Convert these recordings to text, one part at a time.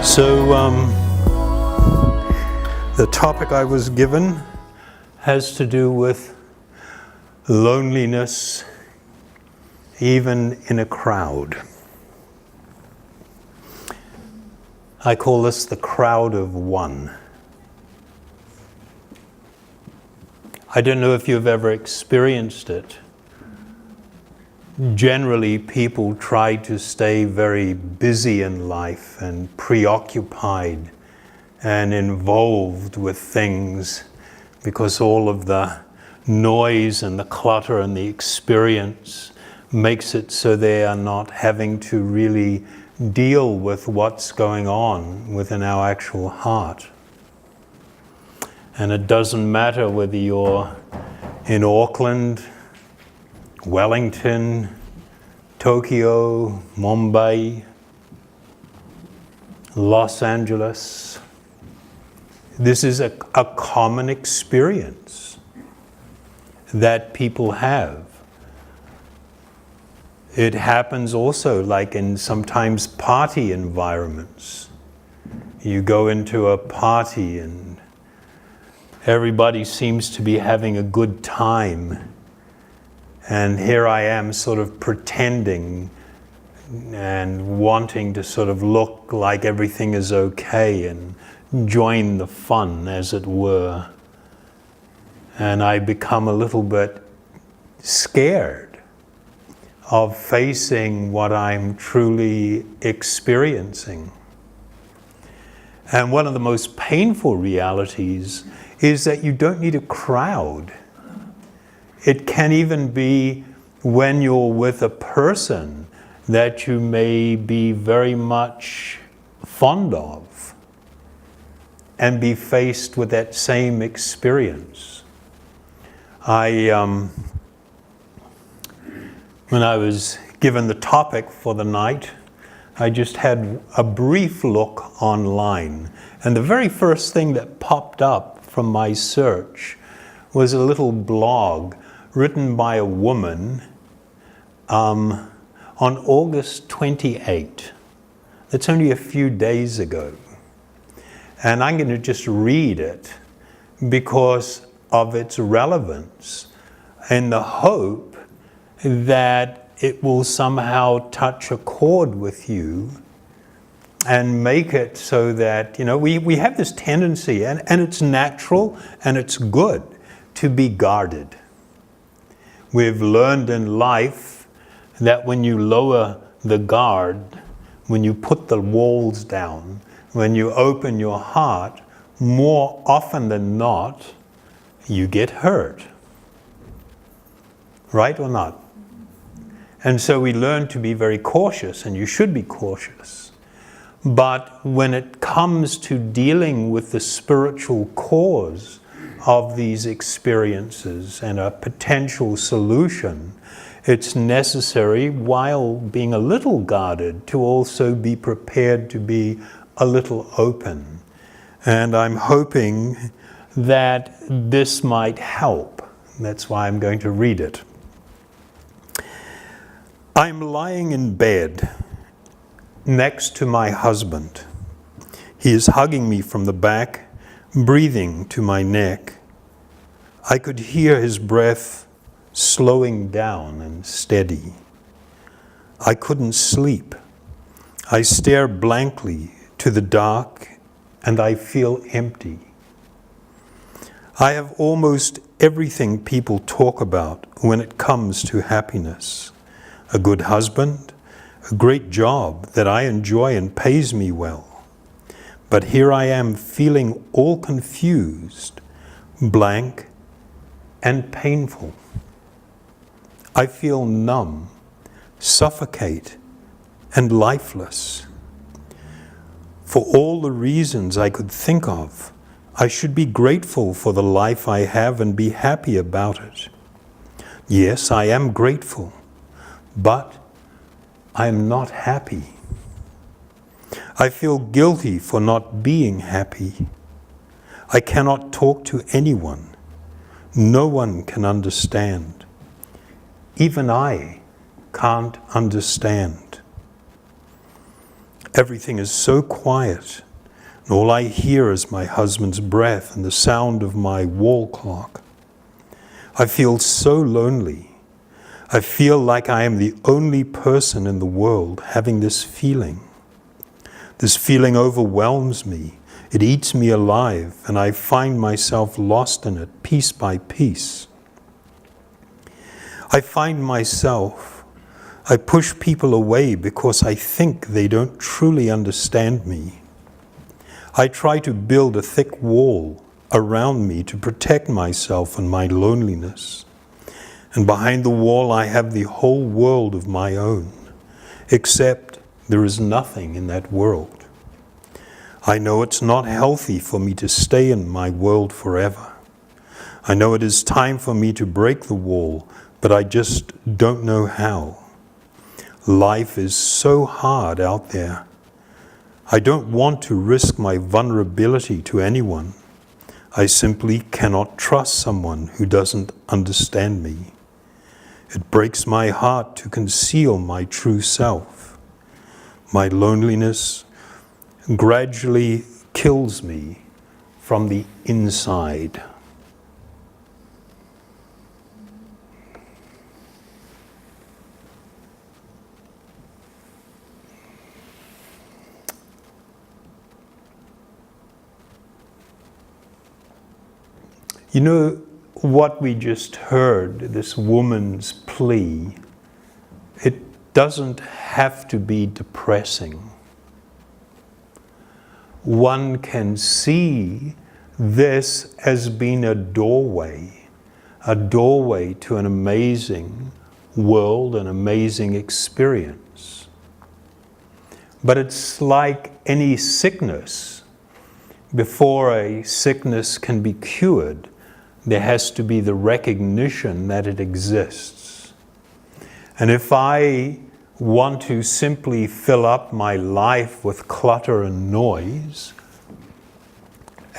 So the topic I was given has to do with loneliness, even in a crowd. I call this the crowd of one. I don't know if you've ever experienced it. Generally, people try to stay very busy in life and preoccupied and involved with things because all of the noise and the clutter and the experience makes it so they are not having to really deal with what's going on within our actual heart. And it doesn't matter whether you're in Auckland, Wellington, Tokyo, Mumbai, Los Angeles. This is a common experience that people have. It happens also like in sometimes party environments. You go into a party and everybody seems to be having a good time. And here I am sort of pretending and wanting to sort of look like everything is okay and join the fun, as it were. And I become a little bit scared of facing what I'm truly experiencing. And one of the most painful realities is that you don't need a crowd. It can even be when you're with a person that you may be very much fond of and be faced with that same experience. When I was given the topic for the night, I just had a brief look online. And the very first thing that popped up from my search was a little blog written by a woman on August 28. That's only a few days ago. And I'm going to just read it because of its relevance and the hope that it will somehow touch a chord with you and make it so that, we have this tendency, and it's natural and it's good, to be guarded. We've learned in life that when you lower the guard, when you put the walls down, when you open your heart, more often than not, you get hurt. Right or not? And so we learn to be very cautious, and you should be cautious. But when it comes to dealing with the spiritual cause of these experiences and a potential solution, it's necessary, while being a little guarded, to also be prepared to be a little open. And I'm hoping that this might help. That's why I'm going to read it. I'm lying in bed next to my husband. He is hugging me from the back, breathing to my neck. I could hear his breath slowing down and steady. I couldn't sleep. I stare blankly to the dark and I feel empty. I have almost everything people talk about when it comes to happiness. A good husband, a great job that I enjoy and pays me well. But here I am feeling all confused, blank, and painful. I feel numb, suffocate, and lifeless. For all the reasons I could think of, I should be grateful for the life I have and be happy about it. Yes, I am grateful, but I am not happy. I feel guilty for not being happy. I cannot talk to anyone. No one can understand. Even I can't understand. Everything is so quiet, and all I hear is my husband's breath and the sound of my wall clock. I feel so lonely. I feel like I am the only person in the world having this feeling. This feeling overwhelms me. It eats me alive, and I find myself lost in it piece by piece. I push people away because I think they don't truly understand me. I try to build a thick wall around me to protect myself and my loneliness. And behind the wall I have the whole world of my own, except there is nothing in that world. I know it's not healthy for me to stay in my world forever. I know it is time for me to break the wall, but I just don't know how. Life is so hard out there. I don't want to risk my vulnerability to anyone. I simply cannot trust someone who doesn't understand me. It breaks my heart to conceal my true self. My loneliness gradually kills me from the inside. You know, what we just heard, this woman's plea, it doesn't have to be depressing. One can see this as being a doorway to an amazing world, an amazing experience. But it's like any sickness. Before a sickness can be cured, there has to be the recognition that it exists. And if I want to simply fill up my life with clutter and noise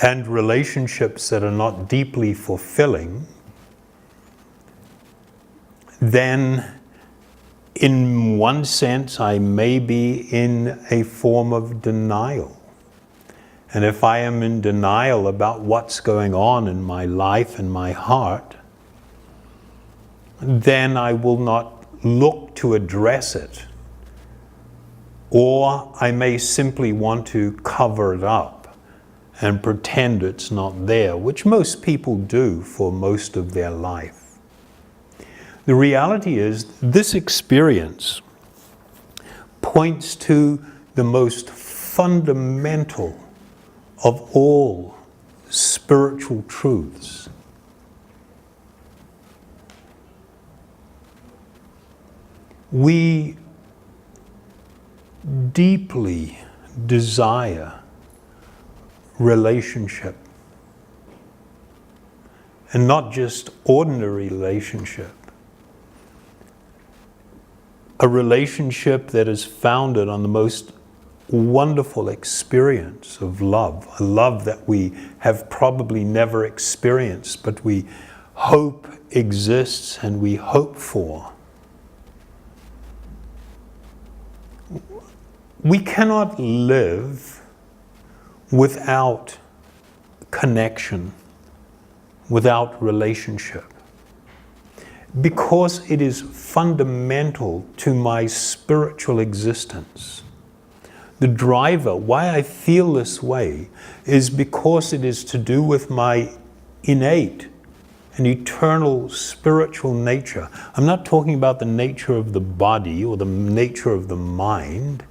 and relationships that are not deeply fulfilling, then in one sense I may be in a form of denial. And if I am in denial about what's going on in my life and my heart, then I will not look to address it. Or I may simply want to cover it up and pretend it's not there, which most people do for most of their life. The reality is, this experience points to the most fundamental of all spiritual truths. We deeply desire relationship, and not just ordinary relationship. A relationship that is founded on the most wonderful experience of love, a love that we have probably never experienced, but we hope exists and we hope for. We cannot live without connection, without relationship, because it is fundamental to my spiritual existence. The driver, why I feel this way, is because it is to do with my innate and eternal spiritual nature. I'm not talking about the nature of the body or the nature of the mind.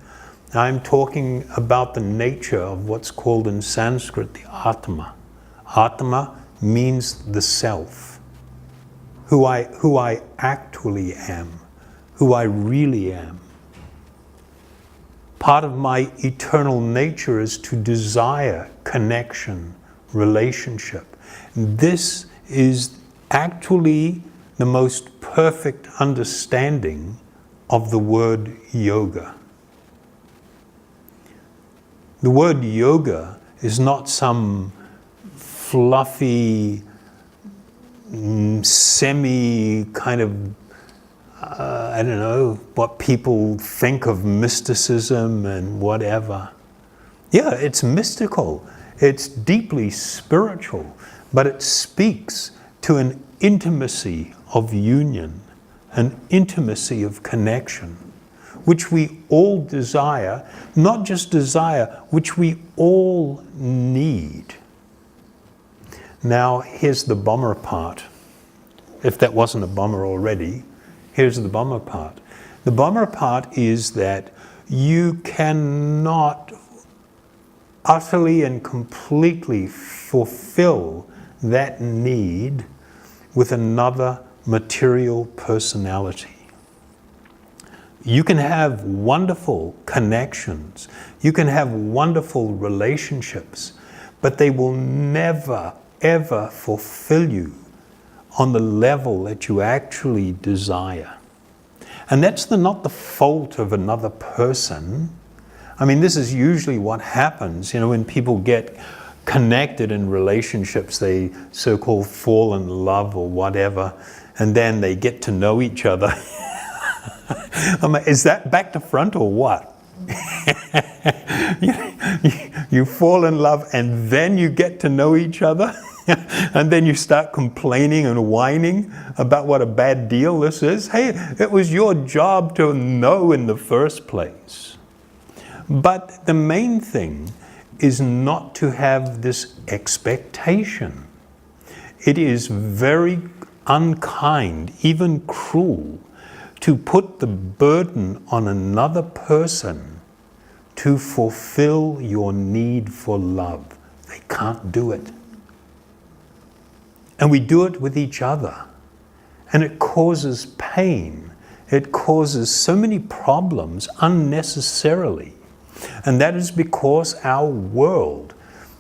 I'm talking about the nature of what's called in Sanskrit the Atma. Atma means the self, who I actually am, who I really am. Part of my eternal nature is to desire connection, relationship. This is actually the most perfect understanding of the word yoga. The word yoga is not some fluffy, semi kind of I don't know, what people think of mysticism and whatever. Yeah, it's mystical. It's deeply spiritual, but it speaks to an intimacy of union, an intimacy of connection, which we all desire, not just desire, which we all need. Now, here's the bummer part. If that wasn't a bummer already, here's the bummer part. The bummer part is that you cannot utterly and completely fulfill that need with another material personality. You can have wonderful connections, you can have wonderful relationships, but they will never, ever fulfill you on the level that you actually desire. And that's not the fault of another person. I mean, this is usually what happens, when people get connected in relationships, they so-called fall in love or whatever, and then they get to know each other. Is that back to front or what? You fall in love and then you get to know each other? And then you start complaining and whining about what a bad deal this is? Hey, it was your job to know in the first place. But the main thing is not to have this expectation. It is very unkind, even cruel, to put the burden on another person to fulfill your need for love. They can't do it. And we do it with each other. And it causes pain. It causes so many problems unnecessarily. And that is because our world,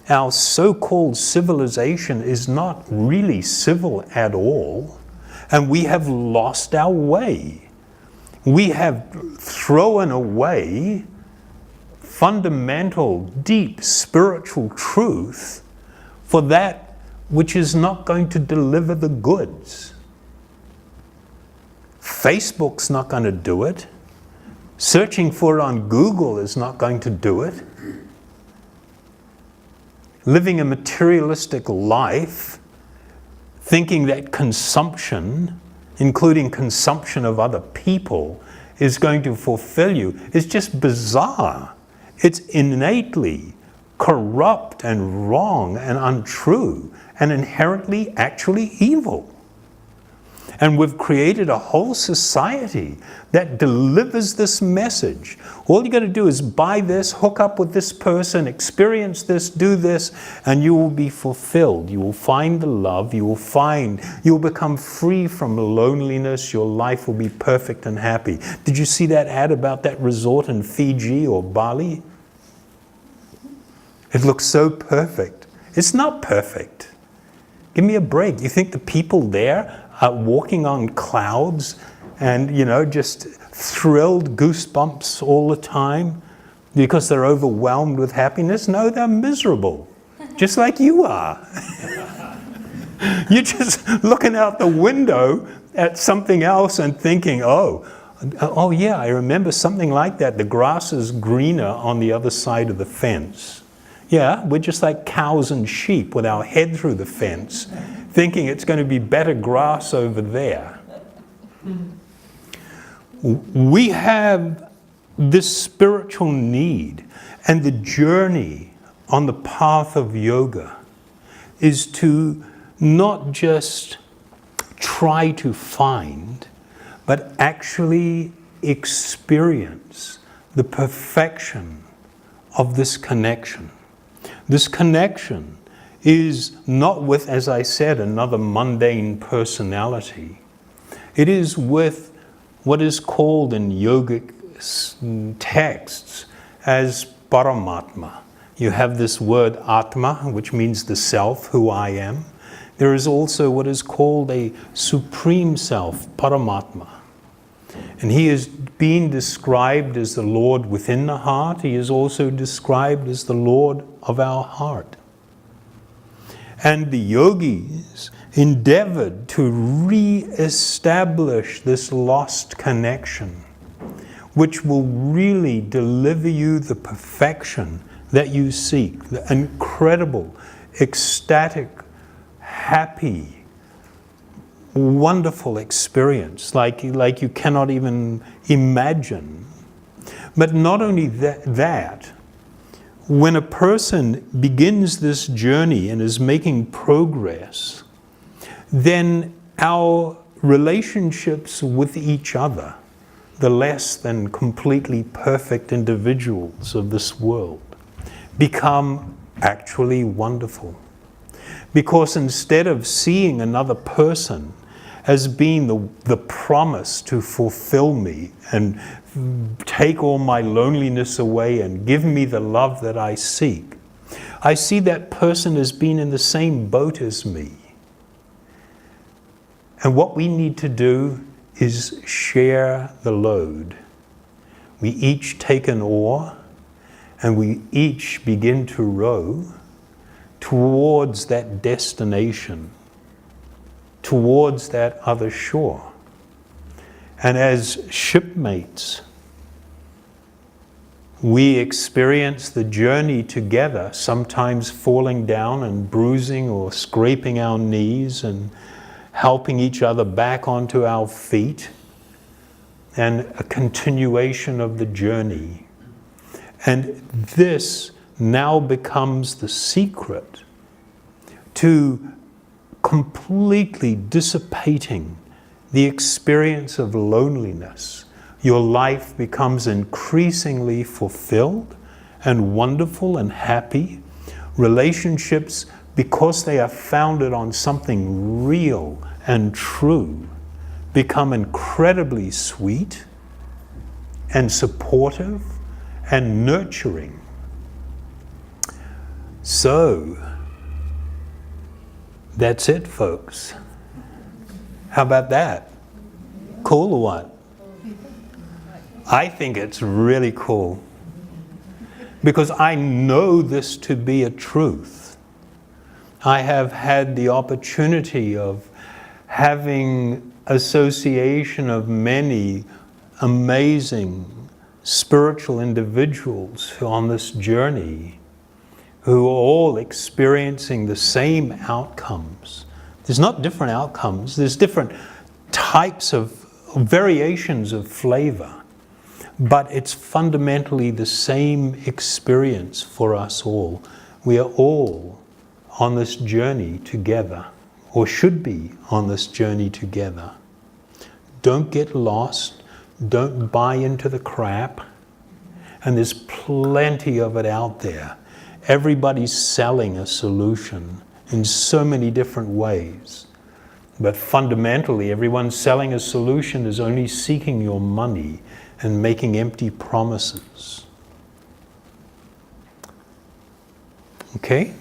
our so-called civilization, is not really civil at all. And we have lost our way. We have thrown away fundamental, deep spiritual truth for that which is not going to deliver the goods. Facebook's not going to do it. Searching for it on Google is not going to do it. Living a materialistic life, thinking that consumption, including consumption of other people, is going to fulfill you, is just bizarre. It's innately corrupt and wrong and untrue and inherently actually evil. And we've created a whole society that delivers this message. All you got to do is buy this, hook up with this person, experience this, do this, and you will be fulfilled. You will find the love, you'll become free from loneliness, your life will be perfect and happy. Did you see that ad about that resort in Fiji or Bali? It looks so perfect. It's not perfect. Give me a break. You think the people there are walking on clouds and, just thrilled, goosebumps all the time because they're overwhelmed with happiness? No, they're miserable, just like you are. You're just looking out the window at something else and thinking, oh yeah, I remember something like that. The grass is greener on the other side of the fence. Yeah, we're just like cows and sheep with our head through the fence, thinking it's going to be better grass over there. We have this spiritual need, and the journey on the path of yoga is to not just try to find, but actually experience the perfection of this connection. This connection is not with, as I said, another mundane personality. It is with what is called in yogic texts as Paramatma. You have this word Atma, which means the self, who I am. There is also what is called a supreme self, Paramatma. And he is being described as the Lord within the heart. He is also described as the Lord of our heart. And the yogis endeavored to re-establish this lost connection, which will really deliver you the perfection that you seek, the incredible, ecstatic, happy, wonderful experience like you cannot even imagine. But not only that, when a person begins this journey and is making progress, then our relationships with each other, the less than completely perfect individuals of this world, become actually wonderful. Because instead of seeing another person as being the promise to fulfill me and take all my loneliness away and give me the love that I seek, I see that person as being in the same boat as me. And what we need to do is share the load. We each take an oar and we each begin to row towards that destination, towards that other shore. And as shipmates, we experience the journey together, sometimes falling down and bruising or scraping our knees and helping each other back onto our feet, and a continuation of the journey. And this now becomes the secret to completely dissipating the experience of loneliness. Your life becomes increasingly fulfilled and wonderful and happy. Relationships, because they are founded on something real and true, become incredibly sweet and supportive and nurturing. So, that's it, folks. How about that? Cool or what? I think it's really cool, because I know this to be a truth. I have had the opportunity of having association of many amazing spiritual individuals on this journey who are all experiencing the same outcomes. There's not different outcomes, there's different types of variations of flavor, but it's fundamentally the same experience for us all. We are all on this journey together, or should be on this journey together. Don't get lost, don't buy into the crap, and there's plenty of it out there. Everybody's selling a solution in so many different ways. But fundamentally, everyone selling a solution is only seeking your money and making empty promises. Okay?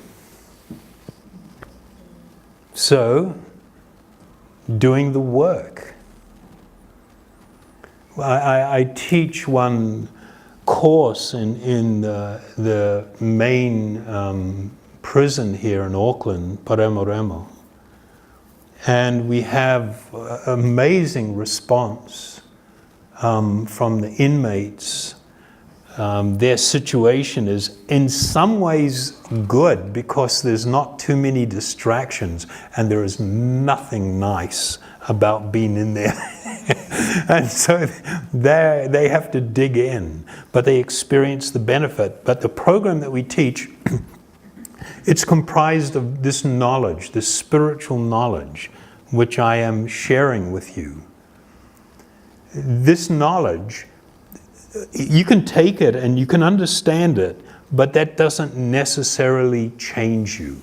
So, doing the work. I teach one course in the main prison here in Auckland, Palermo, and we have amazing response from the inmates. Their situation is in some ways good because there's not too many distractions and there is nothing nice about being in there. And so they have to dig in, but they experience the benefit. But the program that we teach, it's comprised of this knowledge, this spiritual knowledge, which I am sharing with you. This knowledge, you can take it and you can understand it, but that doesn't necessarily change you.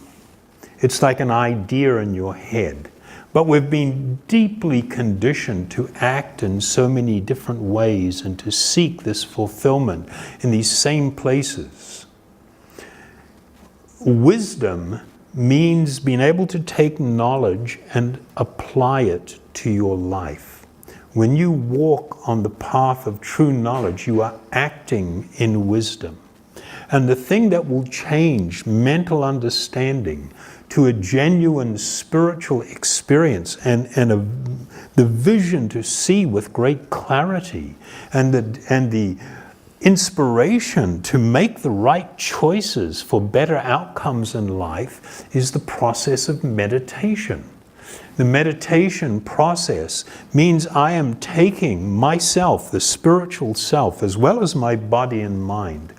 It's like an idea in your head. But we've been deeply conditioned to act in so many different ways and to seek this fulfillment in these same places. Wisdom means being able to take knowledge and apply it to your life. When you walk on the path of true knowledge, you are acting in wisdom. And the thing that will change mental understanding to a genuine spiritual experience and the vision to see with great clarity and the inspiration to make the right choices for better outcomes in life is the process of meditation. The meditation process means I am taking myself, the spiritual self, as well as my body and mind,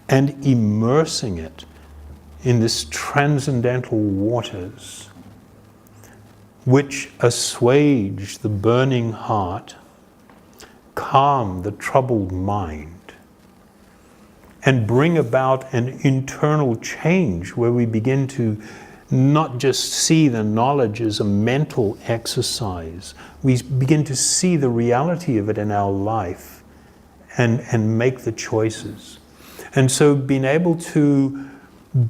and immersing it in this transcendental waters which assuage the burning heart, calm the troubled mind, and bring about an internal change where we begin to not just see the knowledge as a mental exercise, we begin to see the reality of it in our life and make the choices. And so being able to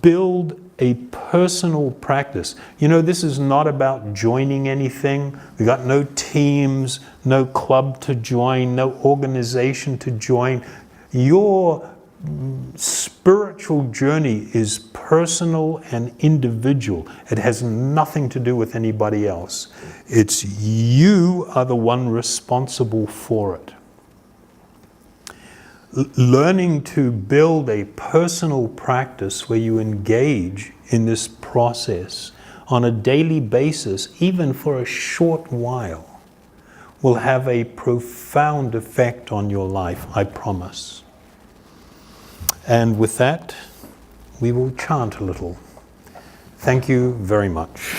build a personal practice. You know, this is not about joining anything. We got no teams, no club to join, no organization to join. Your spiritual journey is personal and individual. It has nothing to do with anybody else. It's you are the one responsible for it. Learning to build a personal practice where you engage in this process on a daily basis, even for a short while, will have a profound effect on your life, I promise. And with that, we will chant a little. Thank you very much.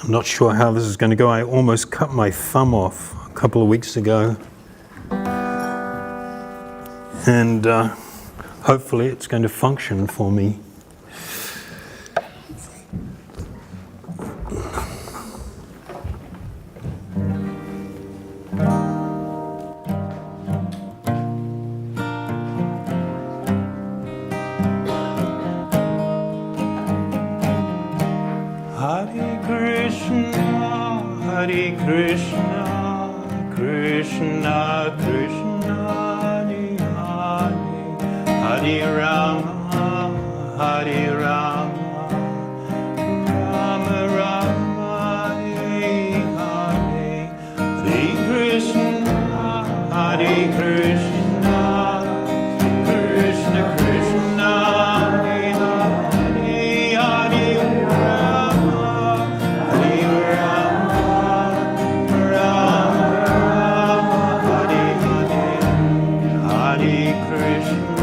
I'm not sure how this is going to go. I almost cut my thumb off a couple of weeks ago. And hopefully it's going to function for me. Hare Krishna, Krishna Krishna, Hare Rama, Hare Rama, Rama Rama, Hare Hare, Hare Krishna, Hare Krishna, Krishna Krishna, Hare Hare, Hare Rama, Hare Rama, Rama Rama, Hare Hare, Hare Krishna,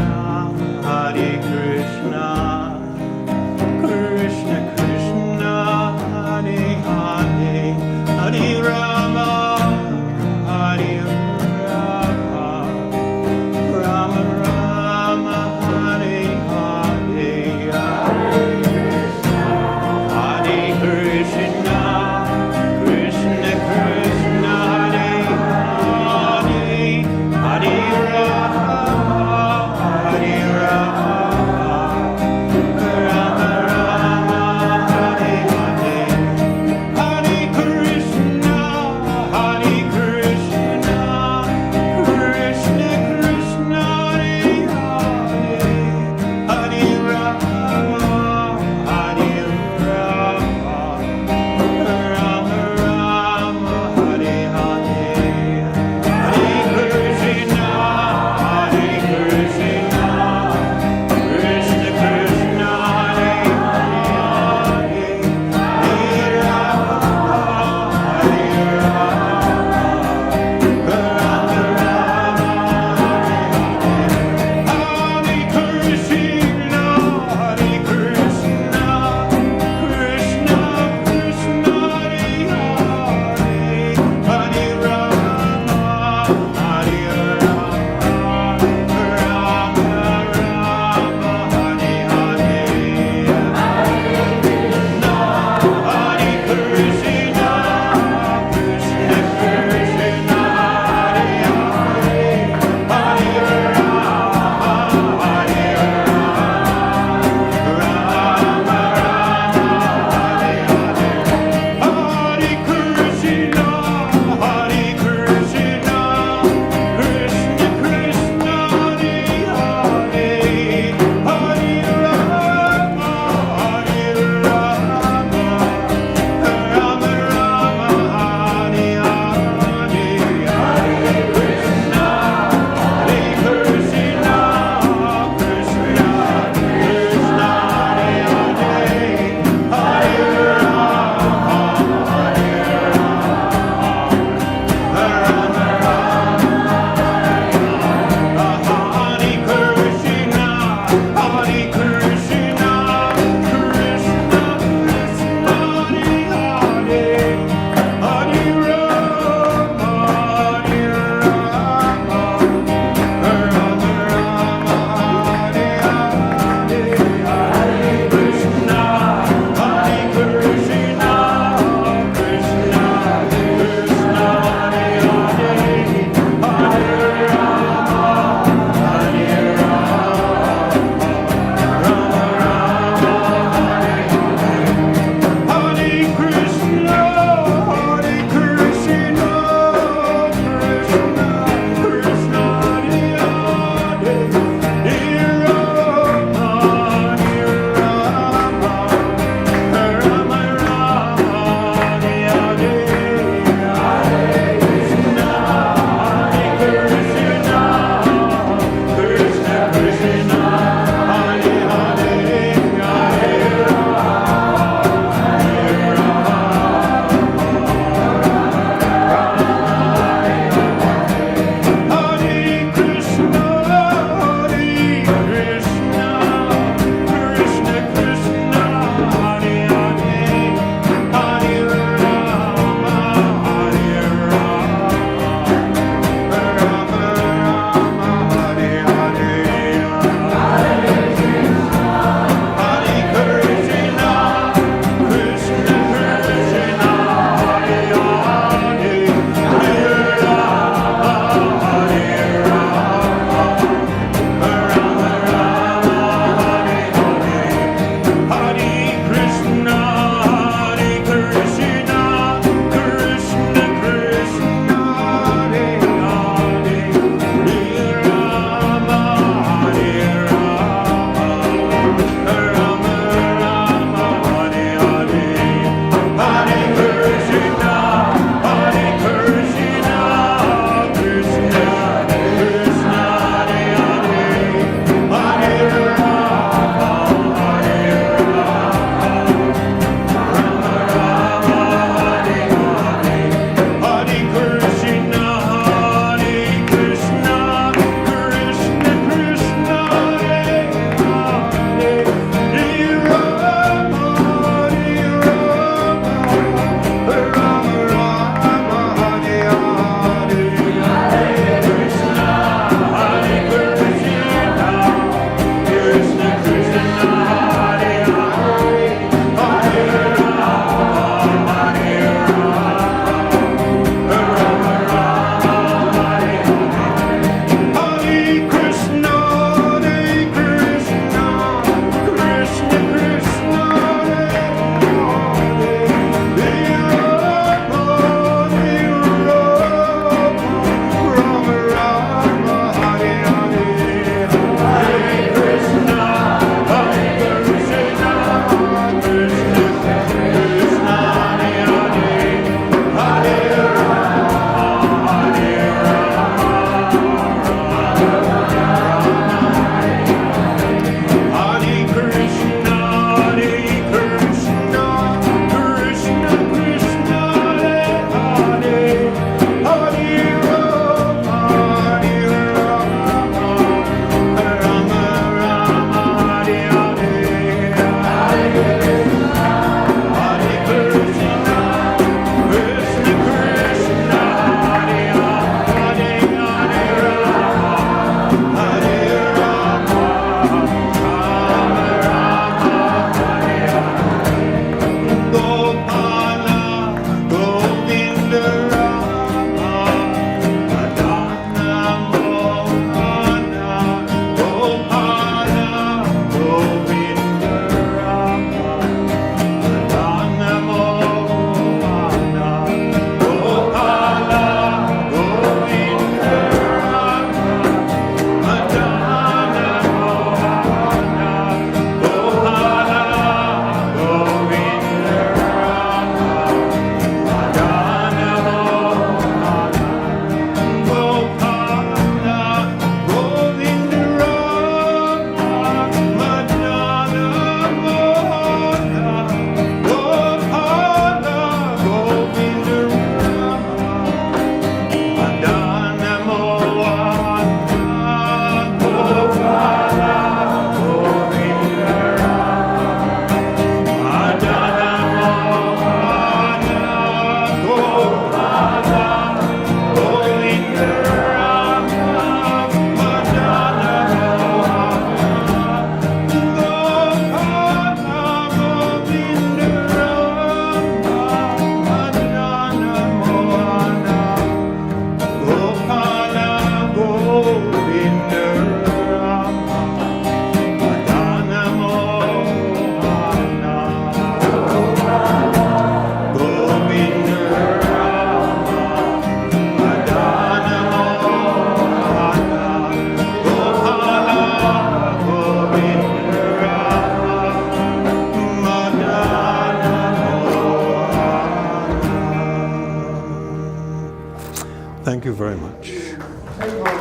Thank you very much.